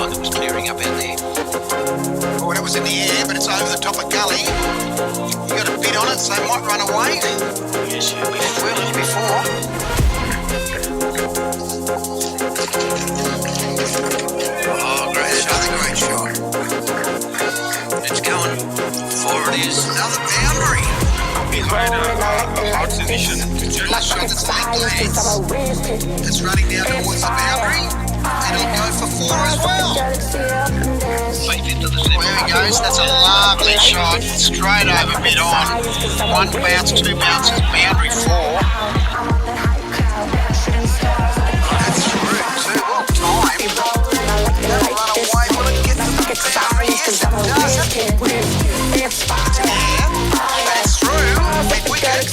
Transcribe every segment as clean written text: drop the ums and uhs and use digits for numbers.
that was clearing up out there. Oh, that was in the air, but it's over the top of gully. You got a bit on it, so they might run away. Yes, we've foiled it before. Oh, great shot, great shot. It's going. Four it is. Another boundary. Behind hard position. Last shot that's late glance. It's running down towards the boundary. And it'll go for four as well. Wait into the There he goes. That's a lovely shot. Straight over, mid on. One bounce, two bounces, boundary four. That's through too. Well timed. That'll run away. Will it get to the boundary? Yes, it does. Yeah, that's through. Big wicket.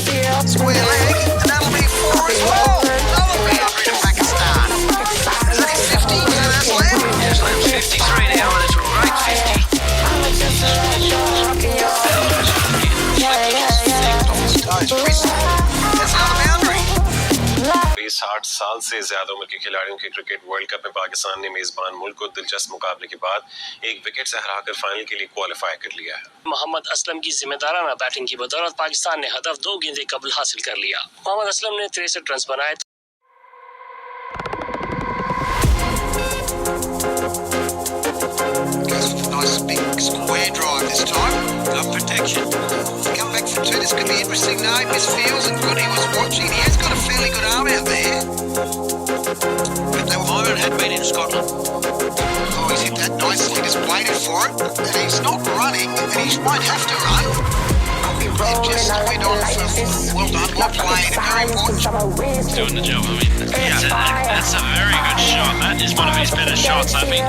Square leg. And that'll be four as well. Another boundary to Pakistan. Is that 50? That's Aslam? Aslam 53 now, and it's a great 50. That's another boundary. 60 साल से ज्यादा उम्र के खिलाड़ियों के cricket world cup में पाकिस्तान ने मेजबान मुल्क को दिलचस्प मुकाबले के बाद एक विकेट से हराकर फाइनल के लिए क्वालिफाई कर लिया है। मोहम्मद असलम की जिम्मेदाराना बैटिंग की बदौलत पाकिस्तान ने हदफ 2 गेंदें कबल हासिल कर लिया। मोहम्मद असलम ने 63 रन बनाए। Nice big square drive this time. Got protection. Come back for two. This could be interesting. No, misfields and good. He was watching. He has got a fairly good arm out there. But they were Byron had been in Scotland. Oh, he's hit that nicely. Just waited for it. And he's not running. And he won't have to run. It just went on for well done. Well played. Very important. Doing the job. I mean, that's a very good shot. That is one of his better shots. I mean,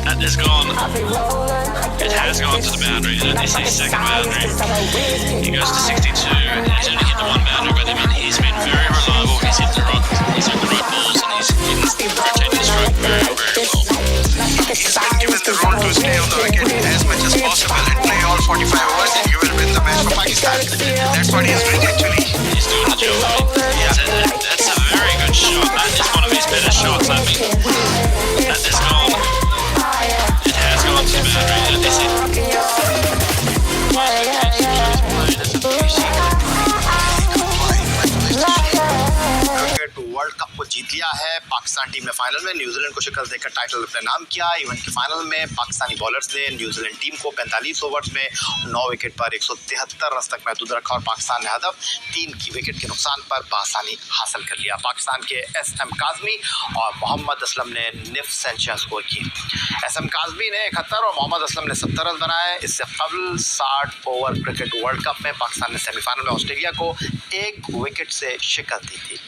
that has gone. It has gone to the boundary. And this is his second boundary. He goes to 62. He's only hit the one boundary, but I mean, he's been very reliable. He's hit the right balls, and he's rotated the stroke very, very well. He's been given the role to stay on the wicket as much as possible and play all 45 overs, and you will win the match for Pakistan. That's what he's doing actually. He's doing the job. I mean, that's a very good shot. That is one of his better shots. I mean, that has gone. It has gone to the boundary. And this is. World cup को जीत लिया है। Pakistan team ने final में New Zealand को शिकस्त देकर title अपने नाम किया। इवेंट के फाइनल में पाकिस्तानी बॉलर्स ने न्यूजीलैंड टीम को 45 ओवर्स में 9 विकेट पर 173 रन तक महदूद रखा और पाकिस्तान ने हदफ 3 की विकेट के नुकसान पर बआसानी हासिल कर लिया। पाकिस्तान के एसएम काज़मी और मोहम्मद असलम ने निफ सेंचुरियां स्कोर की। एसएम काज़मी ने 71 और मोहम्मद असलम ने 70 रन बनाए। इससे कबल 60 ओवर क्रिकेट वर्ल्ड कप में पाकिस्तान ने सेमीफाइनल में ऑस्ट्रेलिया को 1 विकेट से शिकस्त दी थी।